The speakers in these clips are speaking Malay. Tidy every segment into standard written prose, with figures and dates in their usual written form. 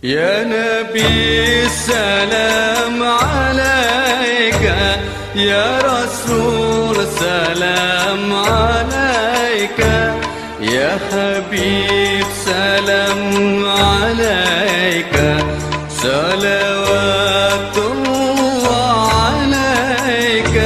يا نبي السلام عليك، يا رسول سلام عليك، يا حبيب سلام عليك، صلوات الله عليك.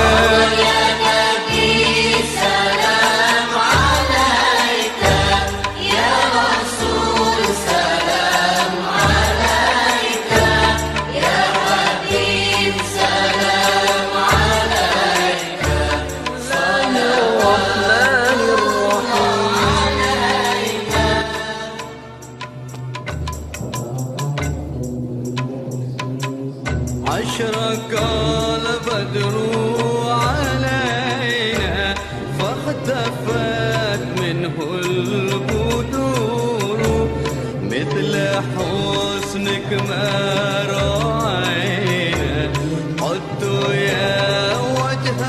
أشرق البدر علينا فاختفت منه البدور، مثل حسنك ما رأينا قد يا وجه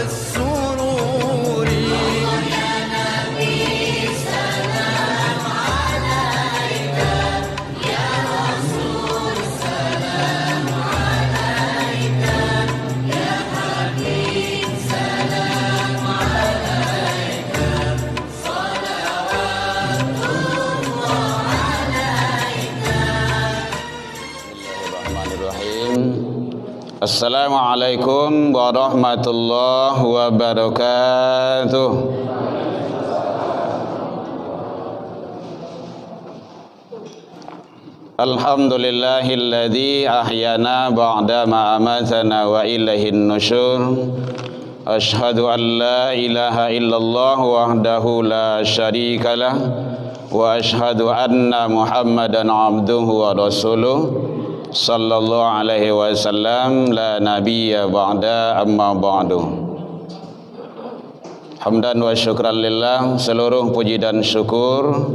السرور. يا نبي سلام عليك، يا رسول سلام عليك، يا حبيب سلام عليك، صلوات الله عليك. Bismillahirrahmanirrahim. Assalamualaikum warahmatullahi wabarakatuh. Alhamdulillahilladzi ahyana ba'da ma amatana wa ilaihin nusyur. Ashhadu an la ilaha illallah wahdahu la syarikalah wa ashhadu anna Muhammadan abduhu wa rasuluh sallallahu alaihi wasallam la nabiyya ba'da amma ba'du. Hamdan wa syukran lillah, seluruh puji dan syukur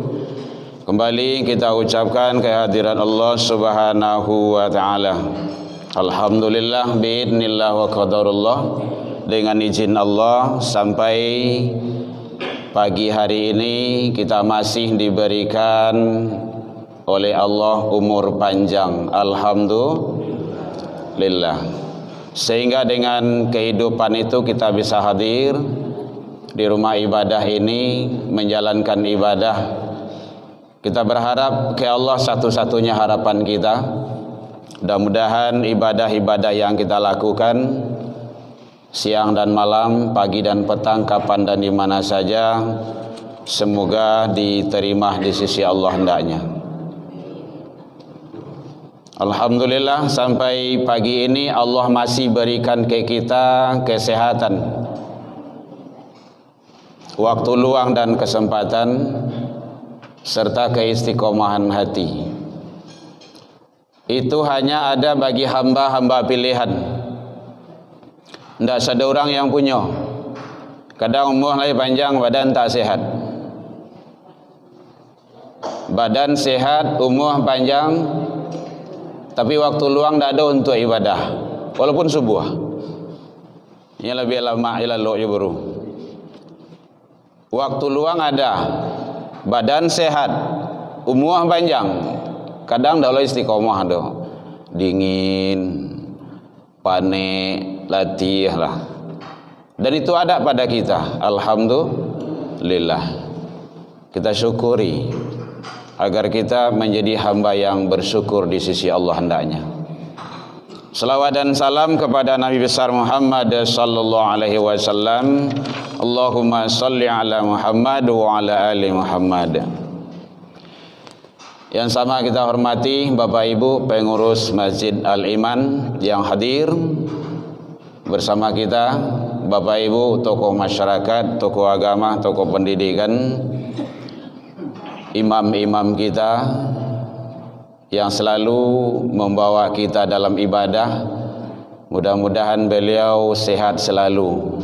kembali kita ucapkan kehadiran Allah Subhanahu wa taala. Alhamdulillah biidznillah wa qadarullah, dengan izin Allah sampai pagi hari ini kita masih diberikan oleh Allah umur panjang, alhamdulillah, sehingga dengan kehidupan itu kita bisa hadir di rumah ibadah ini menjalankan ibadah. Kita berharap ke Allah satu-satunya harapan kita. Mudah-mudahan ibadah-ibadah yang kita lakukan siang dan malam, pagi dan petang, kapan dan di mana saja, semoga diterima di sisi Allah hendaknya. Alhamdulillah sampai pagi ini Allah masih berikan ke kita kesehatan, waktu luang dan kesempatan, serta keistiqomahan hati. Itu hanya ada bagi hamba-hamba pilihan. Tidak ada orang yang punya. Kadang umur lagi panjang, badan tak sehat. Badan sehat, umur panjang, tapi waktu luang tak ada untuk ibadah, walaupun subuh. Ini lebih lama ilalok je baru. Waktu luang ada, badan sehat, umur panjang, kadang dah boleh istiqomah dah. Dingin, panik, latih lah. Dan itu ada pada kita. Alhamdulillah. Kita syukuri agar kita menjadi hamba yang bersyukur di sisi Allah hendaknya. Salawat dan salam kepada Nabi besar Muhammad sallallahu alaihi wasallam. Allahumma salli ala Muhammad wa ala ali Muhammad. Yang sama kita hormati Bapak Ibu pengurus Masjid Al-Iman yang hadir bersama kita, Bapak Ibu tokoh masyarakat, tokoh agama, tokoh pendidikan, imam-imam kita yang selalu membawa kita dalam ibadah. Mudah-mudahan beliau sehat selalu.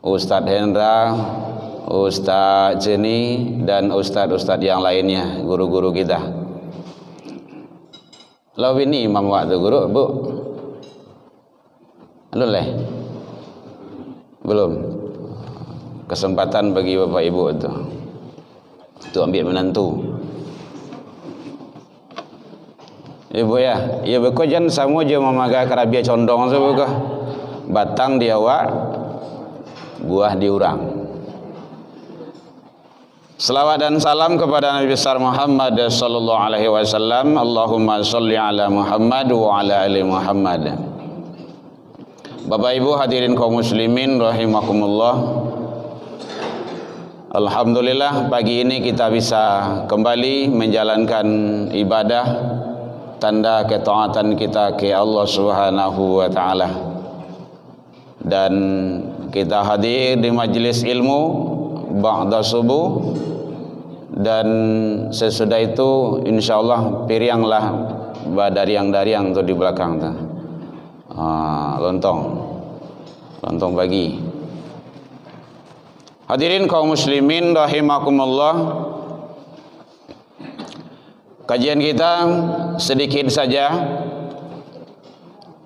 Ustadz Hendra, Ustadz Jeni, dan ustadz-ustadz yang lainnya, guru-guru kita. Lalu ini imam waktu guru, Bu? Halo leh? Belum? Kesempatan bagi Bapak Ibu itu ambil menantu. Ibu ya, ya beko jan samo je mamaga karabia condong so beko. Batang di awak, buah di urang. Selawat dan salam kepada Nabi besar Muhammad sallallahu alaihi wasallam. Allahumma shalli ala Muhammad wa ala ali Muhammad. Bapak Ibu hadirin kaum muslimin rahimakumullah. Alhamdulillah pagi ini kita bisa kembali menjalankan ibadah, tanda ketaatan kita ke Allah Subhanahu wa taala. Dan kita hadir di majelis ilmu ba'da subuh, dan sesudah itu insyaallah pirianglah badariang-dariang tuh di belakang tuh. Lontong pagi. Hadirin kaum muslimin rahimakumullah. Kajian kita sedikit saja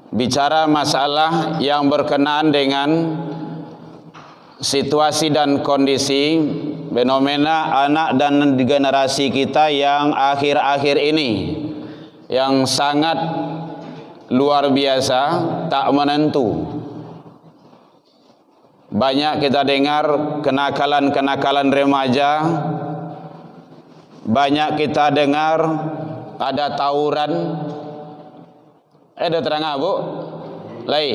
bicara masalah yang berkenaan dengan situasi dan kondisi fenomena anak dan generasi kita yang akhir-akhir ini yang sangat luar biasa, tak menentu. Banyak kita dengar kenakalan-kenakalan remaja, banyak kita dengar ada tawuran. Ada terang Bu? Lai.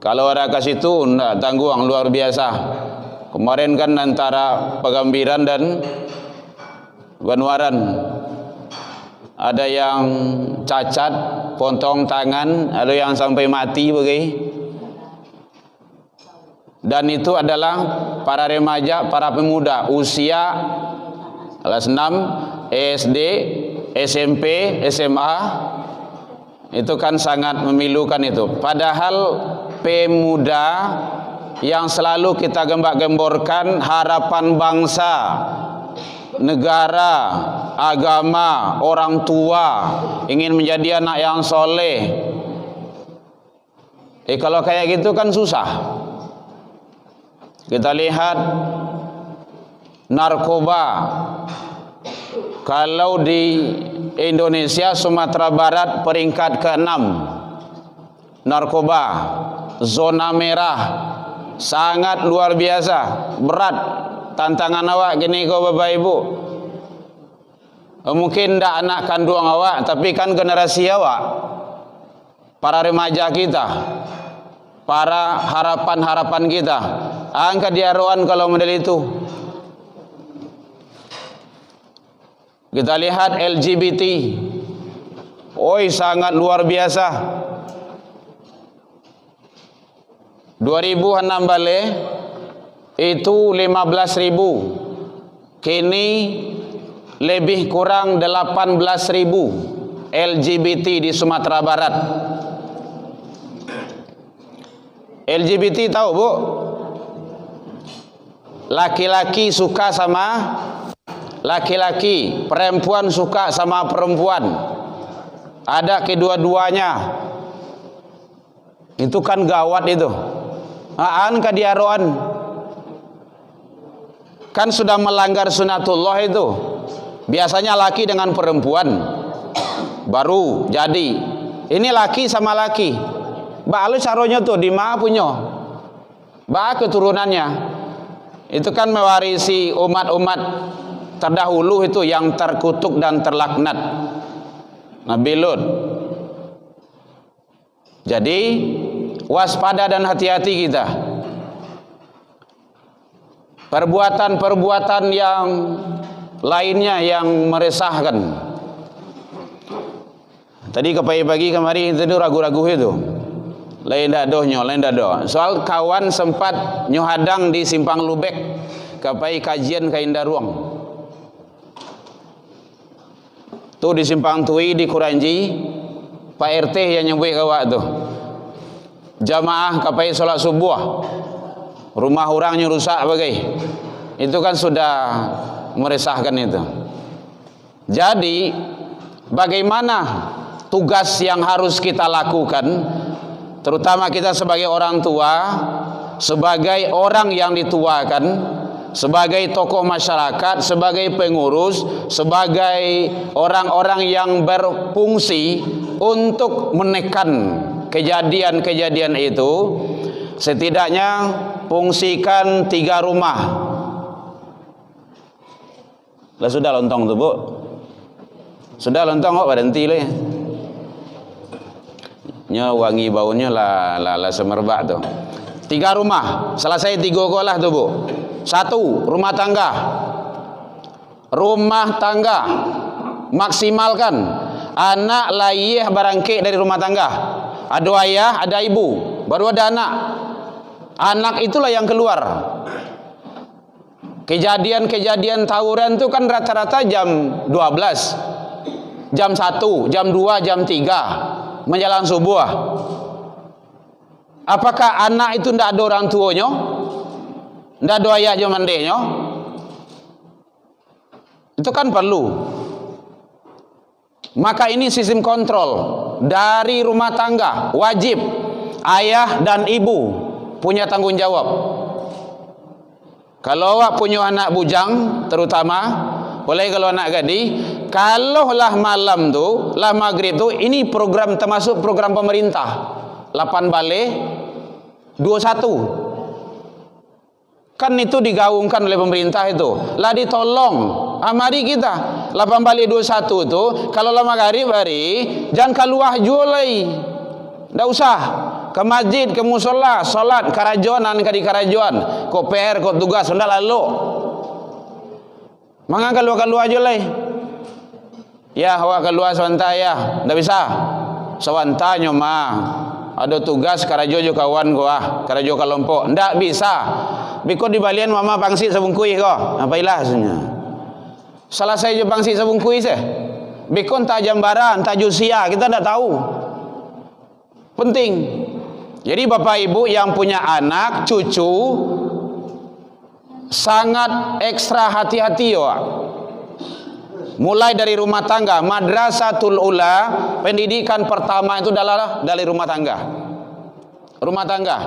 Kalau ada ke situ enggak tangguang luar biasa. Kemarin kan antara Pegambiran dan Banwaran ada yang cacat, potong tangan, ada yang sampai mati begitu. Dan itu adalah para remaja, para pemuda usia kelas 6, SD, SMP, SMA. Itu kan sangat memilukan itu. Padahal pemuda yang selalu kita gembak-gemborkan harapan bangsa, negara, agama, orang tua, ingin menjadi anak yang soleh. Kalau kayak gitu kan susah. Kita lihat narkoba. Kalau di Indonesia, Sumatera Barat peringkat ke-6 narkoba, zona merah, sangat luar biasa, berat tantangan awak gini kau Bapak Ibu. Mungkin tidak anak kandung awak, tapi kan generasi awak, para remaja kita, para harapan-harapan kita, angkat diaruan kalau model itu. Kita lihat LGBT, oi sangat luar biasa. 2006 balik itu 15.000, kini lebih kurang 18.000 LGBT di Sumatera Barat. LGBT tahu Bu? Laki-laki suka sama laki-laki, perempuan suka sama perempuan, ada kedua-duanya. Itu kan gawat itu. Angka diaroan kan sudah melanggar sunatullah itu. Biasanya laki dengan perempuan baru jadi. Ini laki sama laki. Ba lu caronya tuh di mana punya? Ba keturunannya. Itu kan mewarisi umat-umat terdahulu itu yang terkutuk dan terlaknat. Nabi Lut. Jadi waspada dan hati-hati kita. Perbuatan-perbuatan yang lainnya yang meresahkan. Tadi ke pagi-pagi kemarin itu ragu-ragu itu. Lain dadohnya, lain dadoh. Soal kawan sempat nyuhadang di Simpang Lubek, kapai kajian ke Indaruang. Tuh di Simpang Tui di Kuranji, Pak RT yang nyebut kawak tuh. Jamaah kapai sholat subuh, rumah orangnya rusak bagai. Itu kan sudah meresahkan itu. Jadi bagaimana tugas yang harus kita lakukan, terutama kita sebagai orang tua, sebagai orang yang dituakan, sebagai tokoh masyarakat, sebagai pengurus, sebagai orang-orang yang berfungsi untuk menekan kejadian-kejadian itu, setidaknya fungsikan 3 rumah. Lah sudah lontong tuh Bu, sudah lontong kok berhenti lah. Nya wangi baunya lah semerbak tuh. 3 rumah, selesai 3 kolah tuh Bu. 1 rumah tangga. Rumah tangga maksimalkan anak layih barangkit dari rumah tangga. Ada ayah, ada ibu, baru ada anak. Anak itulah yang keluar. Kejadian-kejadian tawuran itu kan rata-rata jam 12, jam 1, jam 2, jam 3 menjelang subuh. Apakah anak itu tidak ada orang tuanya? Tidak ada ayah je mandenya? Itu kan perlu. Maka ini sistem kontrol dari rumah tangga. Wajib ayah dan ibu punya tanggung jawab. Kalau awak punya anak bujang terutama, boleh kalau anak gadis, kalau lah malam tu, lah maghrib tu, ini program termasuk program pemerintah. 8 balik 21. Kan itu digaungkan oleh pemerintah itu. Lah ditolong. Mari kita 8 balik 21 tu, kalau lah maghrib hari, jangan keluar julai. Tidak usah ke masjid, ke musola, solat karajuan di karajuan, kok PR, kok tugas, sudah lalu. Mangan keluar aja lah. Ya, awak keluar sebentar ya, tidak bisa. Sebentar nyoma. Ada tugas karajo kawan gua, karajo kelompok, ndak bisa. Biko di balian mama pangsit sabungkui ko. Apailah sebenarnya. Salah saya je pangsit sabungkui se. Biko entah jambaran, entah jusia, kita ndak tahu. Penting. Jadi Bapak Ibu yang punya anak, cucu, sangat ekstra hati-hati ya. Mulai dari rumah tangga. Madrasatul Ula, pendidikan pertama itu adalah dari rumah tangga. Rumah tangga.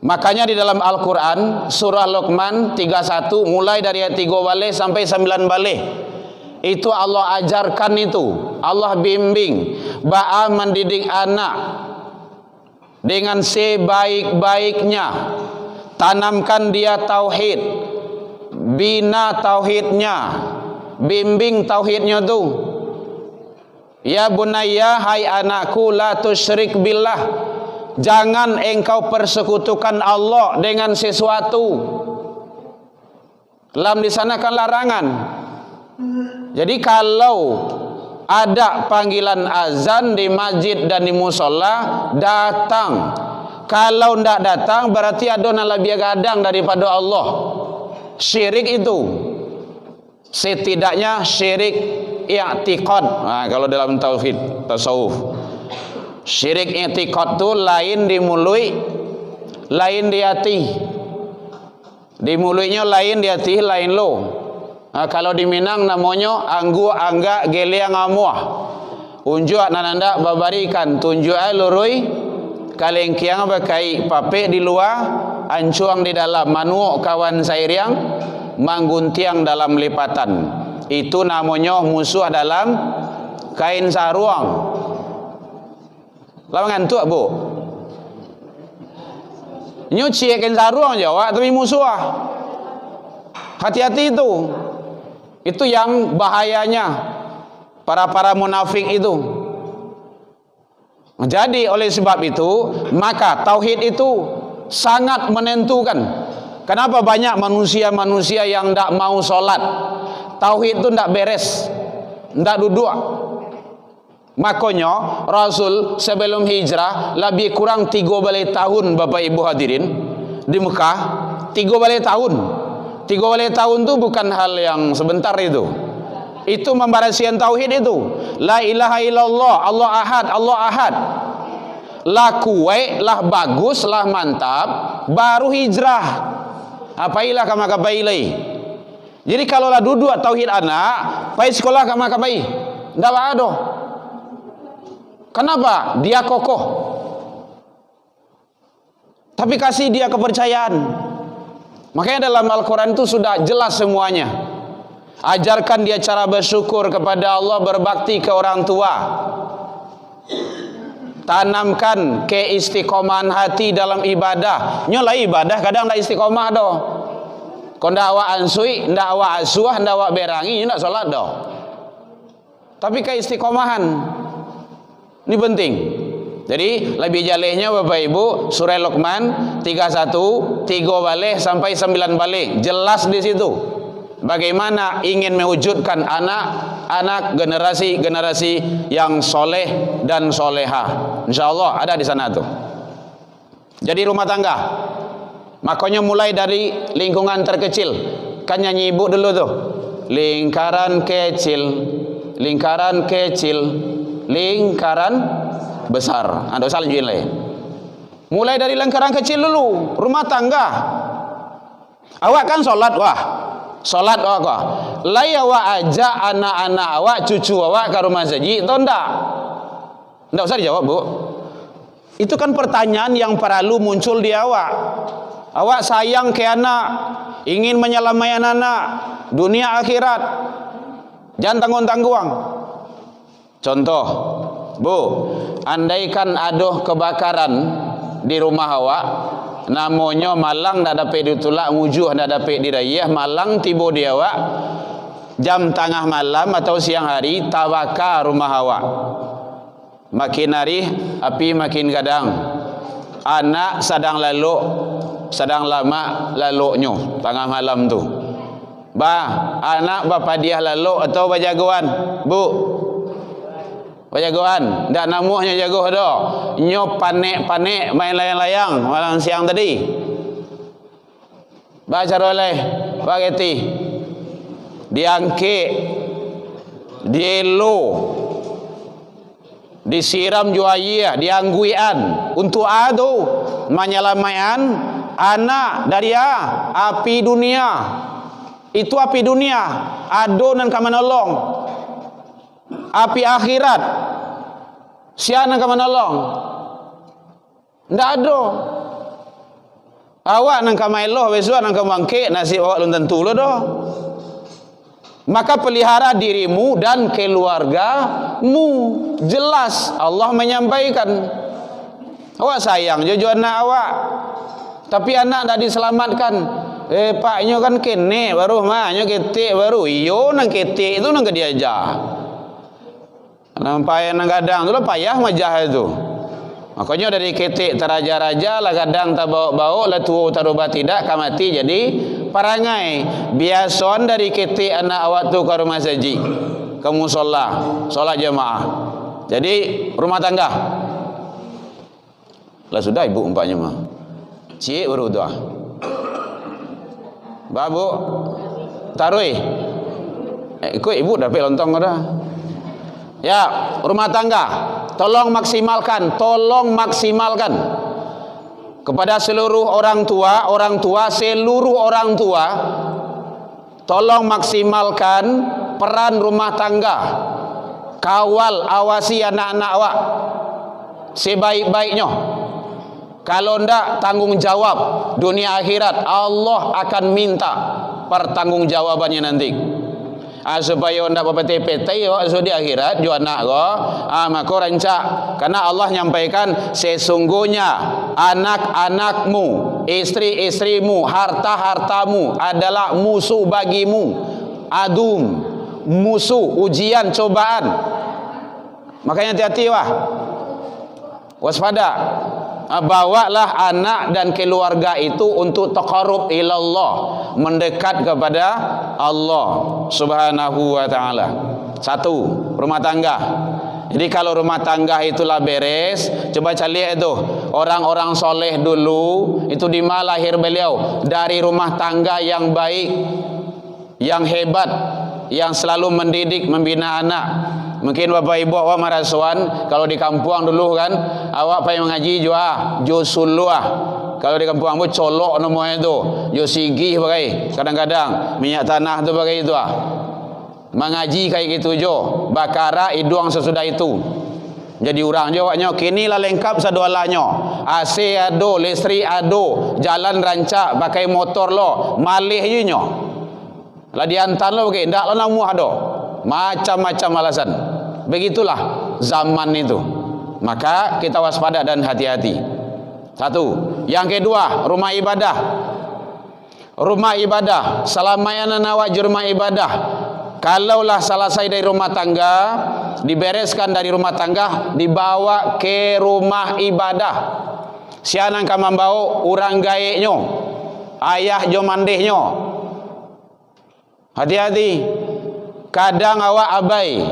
Makanya di dalam Al-Quran surah Luqman 31 mulai dari ayat 3 balik sampai 9 balik, itu Allah ajarkan itu, Allah bimbing ba'a mendidik anak dengan sebaik-baiknya. Tanamkan dia tauhid, bina tauhidnya, bimbing tauhidnya tu. Ya bunayya, hai anakku, la tusyrik billah, jangan engkau persekutukan Allah dengan sesuatu. Lam di sana kan larangan. Jadi kalau ada panggilan azan di masjid dan di musola, datang. Kalau tidak datang berarti ada yang lebih gadang daripada Allah. Syirik itu. Setidaknya syirik i'tiqad. Nah, kalau dalam tauhid tasawuf, syirik i'tiqad itu lain di mulut, lain di hati. Di mulutnya lain, di hati lain lo. Nah, kalau di Minang namanya anggu angga geliang amuah. Unjuk nananda babarikan, tunjuk lurui kalengkiang bakai pape di luar, ancuang di dalam, manuok kawan sairiang, mangguntiang dalam lipatan. Itu namanya musuh dalam kain saruang. Lawangan tu Bu. Nyuci kain saruang Jawa tapi musuh. Hati-hati itu. Itu yang bahayanya para munafik itu. Jadi oleh sebab itu, maka tauhid itu sangat menentukan. Kenapa banyak manusia-manusia yang tidak mau sholat? Tauhid itu tidak beres, tidak duduk. Makanya Rasul sebelum hijrah lebih kurang 3 balik tahun, Bapak Ibu hadirin, di Mekah. 3 balik tahun. 3 balik tahun itu bukan hal yang sebentar itu. Itu membarasian tauhid itu. La ilaha illallah, Allah ahad, Allah ahad. Lah kuat, lah bagus, lah mantap, baru hijrah. Apailah kama kapailai. Jadi kalau lah duduk tauhid anak, pai sekolah kama kapai. Ndak ada. Kenapa? Dia kokoh. Tapi kasih dia kepercayaan. Makanya dalam Al-Quran itu sudah jelas semuanya. Ajarkan dia cara bersyukur kepada Allah, berbakti ke orang tua. Tanamkan keistiqomahan hati dalam ibadah. Nyolah ibadah kadang tak istiqomah doh. Kau ndak awak ansui, ndak awak asuah, ndak awak berangi, ndak salat doh. Tapi keistiqomahan ini penting. Jadi lebih jalehnya Bapak Ibu, surah Luqman 31, 3 balik sampai 9 balik. Jelas di situ bagaimana ingin mewujudkan anak generasi yang soleh dan soleha. InsyaAllah ada di sana tuh. Jadi rumah tangga, makanya mulai dari lingkungan terkecil. Kan nyanyi ibu dulu tuh, lingkaran kecil, lingkaran kecil, lingkaran besar. Anda usah lanjutin lagi. Mulai dari lingkaran kecil dulu, rumah tangga. Awak kan sholat, wah sholat awak, lai awak ajak anak-anak awak, cucu awak ke rumah saji, atau ndak? Ndak usah dijawab, Bu. Itu kan pertanyaan yang perlu muncul di awak. Awak sayang ke anak, ingin menyelamatkan anak dunia akhirat, jangan tanggung-tanggung. Contoh, Bu, andaikan ada kebakaran di rumah awak, namanya malang ndak dapat ditolak ngujuh, ndak dapat dirayah, malang tiba di awak jam tengah malam atau siang hari, tabaka rumah awak. Makin hari api makin gadang. Anak sedang lalu, sedang lama laluknya tengah malam tu. Anak bapa dia lalu atau bajagoan, Bu? Bajagoan, ndak namuhnya jagoh dah. Nyo panek-panek main layang-layang malam siang tadi. Baca oleh bageti. Diangkit, dielo, disiram juaya, diangguian untuk adu menyelamatkan anak dari api dunia. Itu api dunia, ado nan kamanolong. Api akhirat, siapa yang menolong? Tidak ada. Awak nang kamailoh besok nang kamangke nasib awak belum tentu lo doh. Maka pelihara dirimu dan keluargamu. Jelas Allah menyampaikan. Awak sayang jujur anak awak, tapi anak tak diselamatkan. Paknya kan kene baru mahnya ketik baru. Iyo nang ketik itu nang kediaja. Nampai nang gadang tu lah payah majah itu. Makanya dari ketik teraja-raja lah gadang tak bau-bau lah tua taruba tidak kamati jadi parangai. Biason dari ketik anak awak tu ke rumah saji, ke musola, solat jamaah. Jadi rumah tangga. Lah sudah ibu umpaknya mah. Cik baru doa. Babu tarui. Ikut ibu dapat lontong dah. Ya, rumah tangga, tolong maksimalkan kepada seluruh orang tua, seluruh orang tua, tolong maksimalkan peran rumah tangga. Kawal, awasi anak-anak awak sebaik-baiknya. Kalau ndak tanggung jawab dunia akhirat, Allah akan minta pertanggungjawabannya nanti. Supaya ndak PT-PT yo di akhirat jo anak go maka rancak karena Allah nyampaikan sesungguhnya anak-anakmu, istri-istrimu, harta-hartamu adalah musuh bagimu, adum, musuh, ujian, cobaan. Makanya hati-hati waspada. Bawalah anak dan keluarga itu untuk taqarrub ilallah, mendekat kepada Allah Subhanahu wa taala. Satu, rumah tangga. Jadi kalau rumah tangga itulah beres, coba cari itu orang-orang soleh dulu itu di mana lahir beliau, dari rumah tangga yang baik, yang hebat, yang selalu mendidik, membina anak. Mungkin bapak ibu awak marasuan kalau di kampung dulu kan awak payah mengaji jo suluah. Kalau di kampung ambo colok namanya itu, jo sigih bagai kadang-kadang minyak tanah tu bagai itu mengaji kayak gitu jo bakara iduang sesudah itu. Jadi orang jawabnya kini lah lengkap sadualannya. AC ado, listrik ado, jalan rancak, pakai motor lo, malih je nyo. Lah diantar lo pakai, ndak lo namuh ado. Macam-macam alasan. Begitulah zaman itu. Maka kita waspada dan hati-hati. Satu. Yang kedua, rumah ibadah. Rumah ibadah, selamanya nawak di rumah ibadah. Kalaulah selesai dari rumah tangga, dibereskan dari rumah tangga, dibawa ke rumah ibadah. Sianang ka membau urang gaeknyo, ayah jo mandehnya. Hati-hati. Kadang awak abai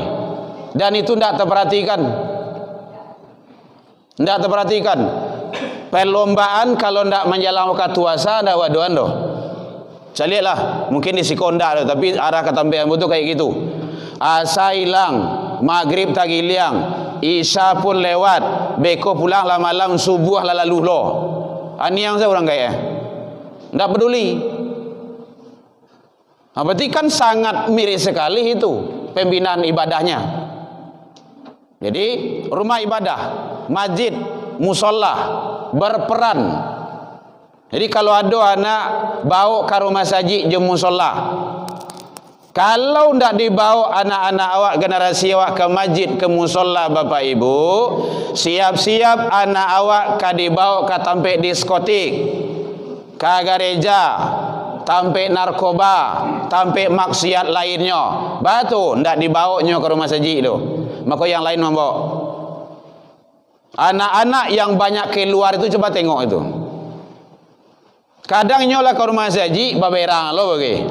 dan itu tidak terperhatikan. Tidak terperhatikan. Perlombaan kalau tidak menjalankan puasa ada waduan doh. Saya lihatlah, mungkin di Sikonda tu, tapi arah ke Tambean tu kayak gitu. Asa hilang, maghrib tak giliang, isya pun lewat, beko pulang lah malam, subuh lah lalu lo. Ani yang saya orang kaya, tidak peduli. Berarti kan sangat mirip sekali itu pembinaan ibadahnya. Jadi rumah ibadah, masjid, musola berperan. Jadi kalau ada anak bawa ke rumah sajid je musola, kalau ndak dibawa anak-anak awak, generasi awak ke masjid, ke musola bapak ibu, siap-siap anak awak ka dibawa ke tampe diskotik, ke gereja, tampe narkoba, tampe maksiat lainnya. Batu ndak dibawanya ke rumah sajid tu. Maka yang lain membawa. Anak-anak yang banyak keluar itu coba tengok itu. Kadang nyola ke rumah saji baberang lo bagi.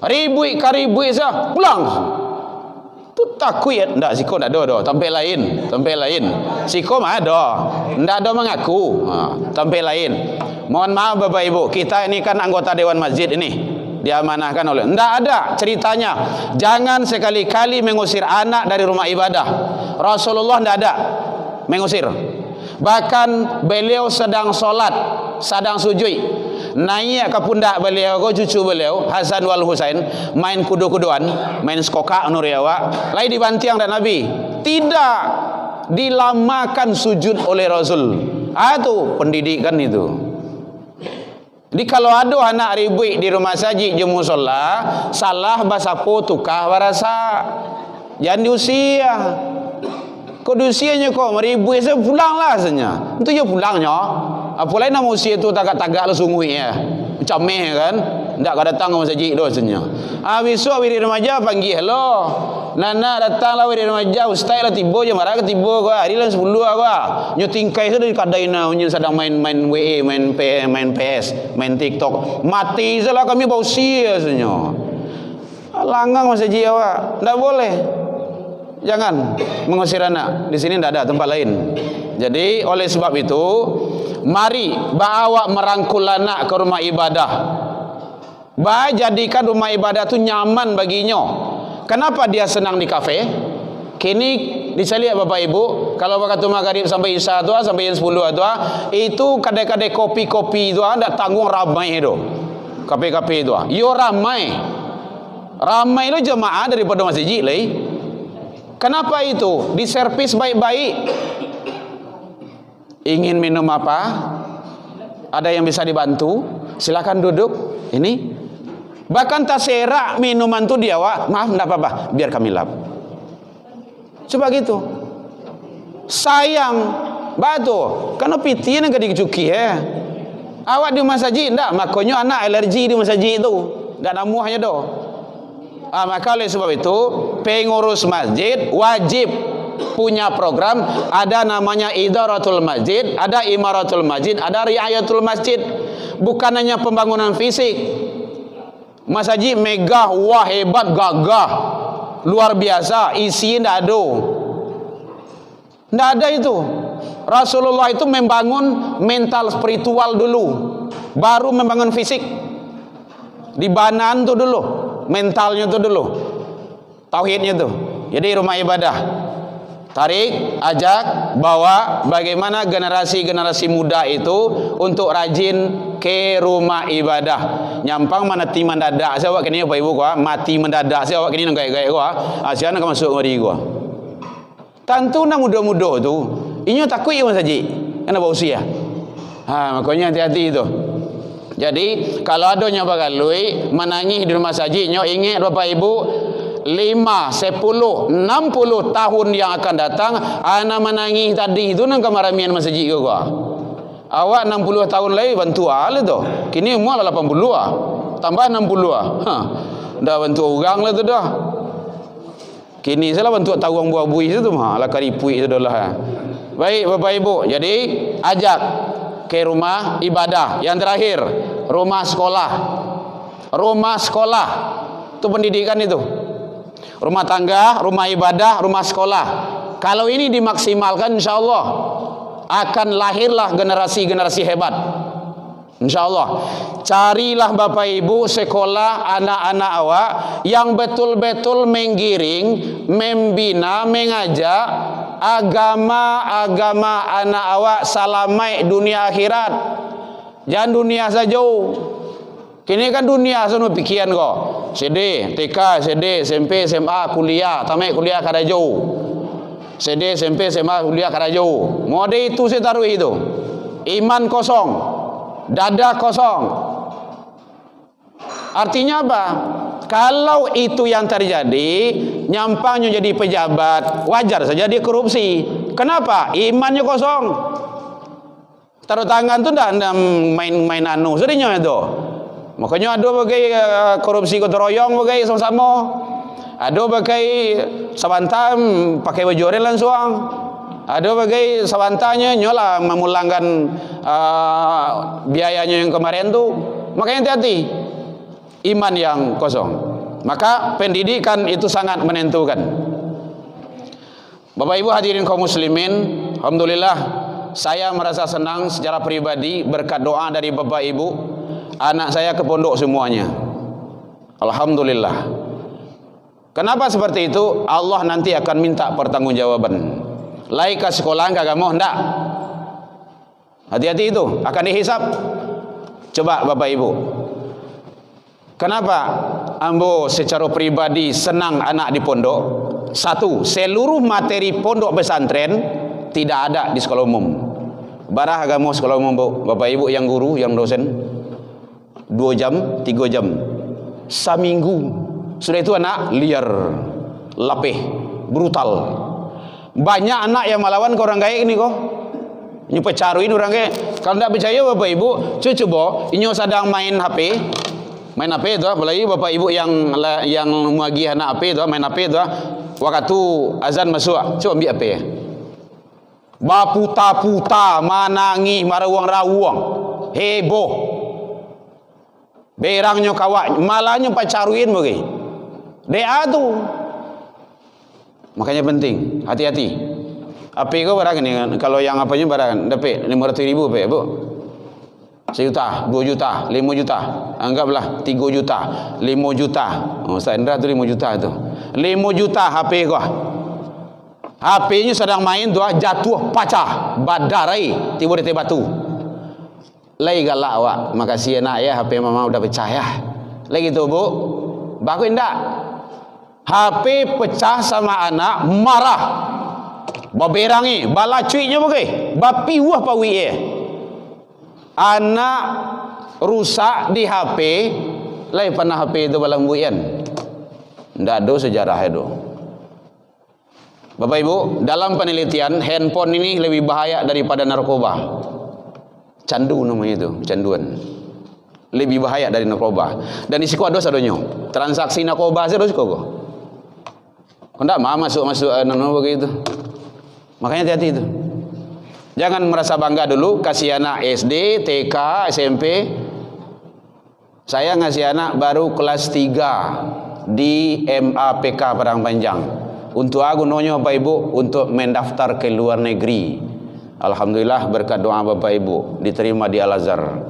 Ribui sah pulang. Tu takut ya ndak siko ndak ada tempat lain. Siko mah ada. Ndak ada mengaku. Tempat lain. Mohon maaf Bapak Ibu, kita ini kan anggota dewan masjid ini. Diamanahkan oleh. Ndak ada ceritanya. Jangan sekali-kali mengusir anak dari rumah ibadah. Rasulullah ndak ada mengusir. Bahkan beliau sedang solat, sedang sujud, naik ke pundak beliau, cucu beliau Hasan wal Husain main kudu-kuduan, main skokak nuriawa, lain dibantiang dan Nabi tidak dilamakan sujud oleh Rasul. Itu pendidikan itu. Jadi kalau ada anak ribut di rumah sajid je musola, salah bahasa tukah warasa, jangan diusia. Kau usianya kau meribui saya pulang lah sebenarnya. Itu ya pulangnya. Apalagi nama usia itu tagak-tagak lah sungguh ya. Macam meh kan. Tak kau datang ke masjid tu sebenarnya. Besok wiri remaja panggil lo. Nana datang lah wiri remaja. Ustaz lah tiba je marah ke tiba kau. Hari lah 10 kau. Nyo tingkai tu dari kadai na. Nyo sedang main WA, main PS, main TikTok. Mati salah kami bau usia sebenarnya. Langgang masjid awak. Tak boleh. Jangan mengusir anak. Di sini tidak ada tempat lain. Jadi oleh sebab itu, mari bawa merangkul anak ke rumah ibadah. Jadikan rumah ibadah itu nyaman baginya. Kenapa dia senang di kafe? Kini dicari Bapak Ibu, kalau waktu maghrib sampai isya tu, sampai 10 tu, itu kadang-kadang kopi-kopi itu tidak tanggung ramai itu. Kafe-kafe itu. Yo ramai. Ramai itu jemaah daripada masjid lah. Kenapa itu? Diservis baik-baik. Ingin minum apa? Ada yang bisa dibantu? Silakan duduk. Ini. Bahkan tak serak minuman tu dia, wak. Maaf, tidak apa-apa. Biar kami lap. Coba gitu. Sayang. Batu. Karena piti yang kedik-cuki ya. Awak di masjid tidak. Makanya anak alergi di masjid itu. Tak namuhnya doh. Maka oleh sebab itu pengurus masjid wajib punya program. Ada namanya idaratul masjid, ada imaratul masjid, ada riayatul masjid. Bukan hanya pembangunan fisik. Masjid megah, wah hebat, gagah, luar biasa, isi tidak ada. Tidak ada itu. Rasulullah itu membangun mental spiritual dulu, baru membangun fisik. Di banan tu dulu, mentalnya tu dulu, tauhidnya tu. Jadi rumah ibadah, tarik, ajak, bawa bagaimana generasi-generasi muda itu untuk rajin ke rumah ibadah. Nyampang mati mendadak saya awak kini Bapak Ibu gua, mati mendadak saya awak kini nang gaya-gaya gua. Asian nak masuk ngeri gua. Tantu na muda-muda tu, inyo takut yang saji. Kena usia. Makanya hati-hati tu. Jadi kalau ada nyo bagalui menangis di rumah saji, nyo ingat Bapak Ibu 5, 10, 60 tahun yang akan datang ana menangis tadi itu nang kamaramian masjid ke gua. Awak 60 tahun lagi bantu al tu. Kini umur 80 ah. Tambah 60 ah. Dah bantu orang lah tu dah. Kini salah bantu tawang buah bui tu mah lah karipui tu dah. Baik Bapak Ibu, jadi ajak ke rumah ibadah. Yang terakhir, rumah sekolah. Rumah sekolah itu pendidikan itu. Rumah tangga, rumah ibadah, rumah sekolah. Kalau ini dimaksimalkan, insya-Allah akan lahirlah generasi-generasi hebat. InsyaAllah. Carilah Bapak Ibu sekolah anak-anak awak yang betul-betul menggiring, membina, mengajak agama-agama anak awak salamai dunia akhirat. Jangan dunia saja. Kini kan dunia sono pikiran kok. CD, TK, CD, SMP, SMA, kuliah, tamat kuliah kada jauh. CD, SMP, SMA, kuliah kada jauh. Mode itu saya taruh itu. Iman kosong. Dada kosong. Artinya apa? Kalau itu yang terjadi, nyampangnya jadi pejabat, wajar saja dia korupsi. Kenapa? Imannya kosong. Taruh tangan tu ndak main-main anu seringnya itu. Makanya ada bagai korupsi gotong royong bagai sama-sama. Ada bagai sabantam pakai baju oranye langsung. Ada bagai sabantanya nyola memulangkan biayanya yang kemarin tu. Makanya hati-hati. Iman yang kosong. Maka pendidikan itu sangat menentukan. Bapak Ibu hadirin kaum muslimin, alhamdulillah saya merasa senang secara pribadi berkat doa dari Bapak Ibu. Anak saya ke pondok semuanya. Alhamdulillah. Kenapa seperti itu? Allah nanti akan minta pertanggungjawaban. Lai ke sekolah enggak mau hendak. Hati-hati itu akan dihisap. Coba Bapak Ibu. Kenapa ambo secara pribadi senang anak di pondok? Satu, seluruh materi pondok pesantren tidak ada di sekolah umum. Barah agama sekolah umum Bapak Ibu yang guru, yang dosen 2 jam, 3 jam seminggu. Sudah itu anak liar, lapeh, brutal. Banyak anak yang melawan ke orang gaya ini kok. Ini pecaruin orang gaya. Kalau tidak percaya Bapak Ibu, coba ini sedang main HP. Main HP itu apalagi Bapak Ibu yang muagi anak HP itu main HP itu waktu azan masuk, coba ambil HP. Baputa-puta, manangi, marawang-rawang, heboh. Berangnya kawak, malahnya pacaruin bagi. Dia tu. Makanya penting, hati-hati. Apa kau barang ni? Kalau yang apanya barang dapat 500,000 apa Bu? 1 juta, 2 juta, 5 juta. Anggaplah 3 juta, 5 juta. Oh, Ustaz Indra tu 5 juta tu. 5 juta HP kau. HP-nya sedang main tu jatuh pecah, badarai, tiba di batu. Lagi galak awak, makasih anak ya HP mama udah pecah ya. Lagi tu Bu. Bagus enggak? HP pecah sama anak marah. Baberangi, balacuinya bagai. Bapi wah pawi anak rusak di HP, lai panah HP itu balang buian. Ndak ada sejarah itu. Bapak Ibu, dalam penelitian handphone ini lebih bahaya daripada narkoba. Candu namanya itu, canduan. Lebih bahaya dari narkoba. Dan di siku ada sadonyo. Transaksi narkoba saya risiko kok. Hendak masuk nano begitu. Makanya hati-hati itu. Jangan merasa bangga dulu kasih anak SD, TK, SMP. Saya ngasih anak baru kelas 3 di MAPK Padang Panjang. Untuk aku nonyo Bapak Ibu untuk mendaftar ke luar negeri. Alhamdulillah berkat doa Bapak Ibu diterima di Al-Azhar.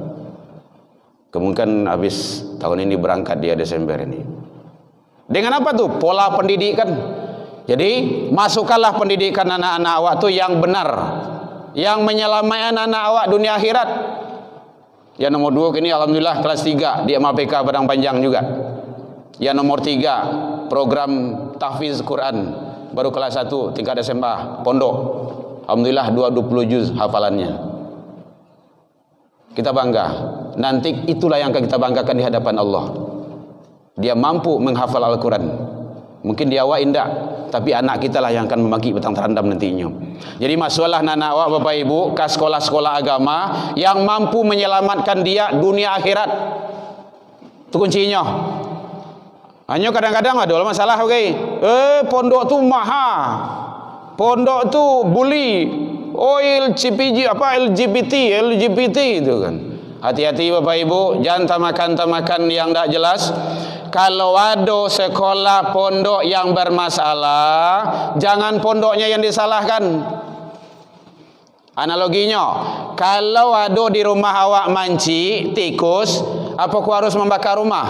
Kemungkinan habis tahun ini berangkat dia Desember ini. Dengan apa tuh? Pola pendidikan. Jadi masukkanlah pendidikan anak-anak awak tuh yang benar, yang menyelamatkan anak awak dunia akhirat. Yang nomor 2 kini alhamdulillah kelas 3 di MAPK Padang Panjang juga. Yang nomor 3 program tahfiz Quran baru kelas 1 tingkat SMA pondok. Alhamdulillah 20 juz hafalannya. Kita bangga. Nanti itulah yang akan kita banggakan di hadapan Allah. Dia mampu menghafal Al-Quran. Mungkin dia awak indah, tapi anak kita lah yang akan memaki petang terendam nantinya. Jadi masuklah anak awak Bapak Ibu ke sekolah-sekolah agama yang mampu menyelamatkan dia dunia akhirat. Itu kuncinya. Hanya kadang-kadang ada masalah, okay? Pondok tu mahal. Pondok tu bully. Oh LGBT itu kan. Hati-hati Bapak Ibu, jangan tamakan yang tak jelas. Kalau ada sekolah pondok yang bermasalah, jangan pondoknya yang disalahkan. Analoginya, kalau ada di rumah awak manci tikus, apa ku harus membakar rumah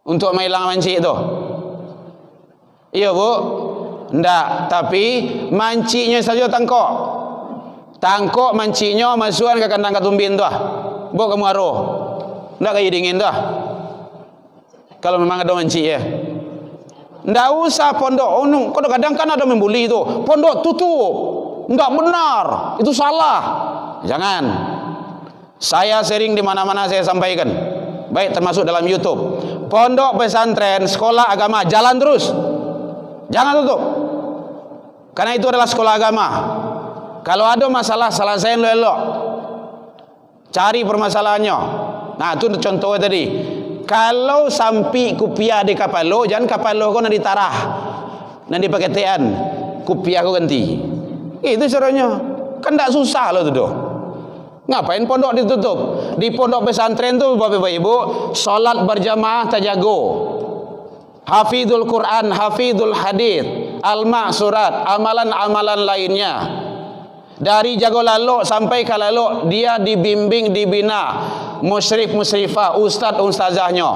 untuk menghilang manci itu? Iya Bu? Ndak, tapi mancinya saja tangkok. Tangkok mancinya masukkan ke kandang katumbin tu ah. Bawa kamu aruh. Ndak kayak dingin tu ah. Kalau memang ada manci ya. Ndak usah pondok. Kadang-kadang kan ada membuli itu. Pondok tutup. Ndak benar. Itu salah. Jangan. Saya sering di mana-mana saya sampaikan. Baik termasuk dalam YouTube. Pondok pesantren, sekolah agama jalan terus. Jangan tutup. Karena itu adalah sekolah agama. Kalau ada masalah, selesaiin elok. Cari permasalahannya. Nah, itu contohnya tadi. Kalau sampai kupiah di kapal lo, jangan kapal lo kau nanti tarah. Nanti pakai tean. Kupiah kau ganti. Itu caranya. Kan tak susah loh itu. Ngapain pondok ditutup? Di pondok pesantren tu Bapak Ibu, salat berjamaah terjago. Hafizul Quran, hafizul hadis, alma surat, amalan-amalan lainnya. Dari jago lalok sampai ke lalok, dia dibimbing, dibina musyrif-musyrifah, ustaz-ustazahnya.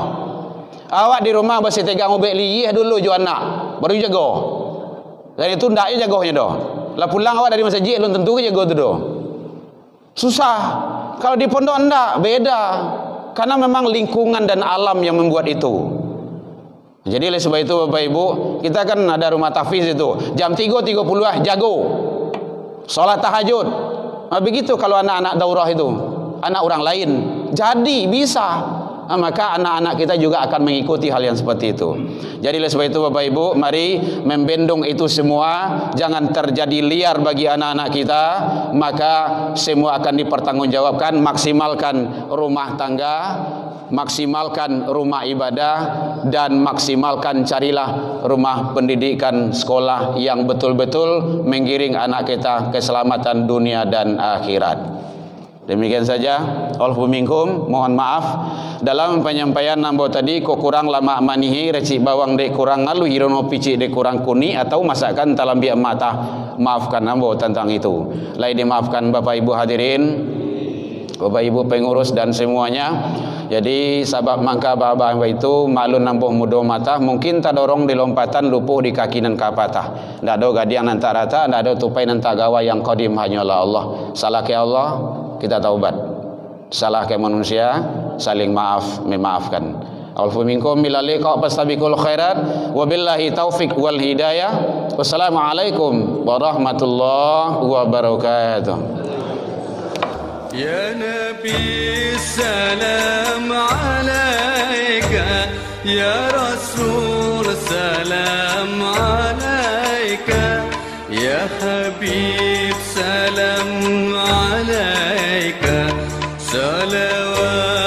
Awak di rumah masih tegang ubek liyih dulu ju anak, baru jago. Dan itu ndaknya jagonya doh. Lah pulang awak dari masjid belum tentu ke jago tu doh. Susah. Kalau di pondok ndak, beda. Karena memang lingkungan dan alam yang membuat itu. Jadi oleh sebab itu Bapak Ibu, kita kan ada rumah tahfiz itu. Jam 3.30 jago. Salat tahajud. Begitu kalau anak-anak daurah itu, anak orang lain. Jadi bisa. Maka anak-anak kita juga akan mengikuti hal yang seperti itu. Jadi oleh sebab itu Bapak Ibu, mari membendung itu semua. Jangan terjadi liar bagi anak-anak kita. Maka semua akan dipertanggungjawabkan. Maksimalkan rumah tangga, maksimalkan rumah ibadah, dan maksimalkan carilah rumah pendidikan sekolah yang betul-betul menggiring anak kita keselamatan dunia dan akhirat. Demikian saja. Alfu minkum, mohon maaf dalam penyampaian nambo tadi kok kurang lama manihi reci bawang dek kurang ngalu hirono pici dek kurang kuni atau masakan talam biak mata. Maafkan nambo tentang itu. Lain dimaafkan Bapak Ibu hadirin, Bapak Ibu pengurus dan semuanya. Jadi sabab mangka baba itu malun nambuh mudo mata mungkin tak dorong di lompatan lupuh di kaki nan kapatah. Ndak ada gadiang nan tak rata, ndak ada tupai nan tak gawa yang qadim hanyalah Allah. Salah ke Allah, kita taubat. Salah ke manusia, saling maaf, memaafkan. Alfu minkum ila liqa fastabiqul khairat wabillahi taufik wal hidayah. Wassalamualaikum warahmatullahi wabarakatuh. يا نبي السلام عليك يا رسول السلام عليك يا حبيب سلام عليك صلوات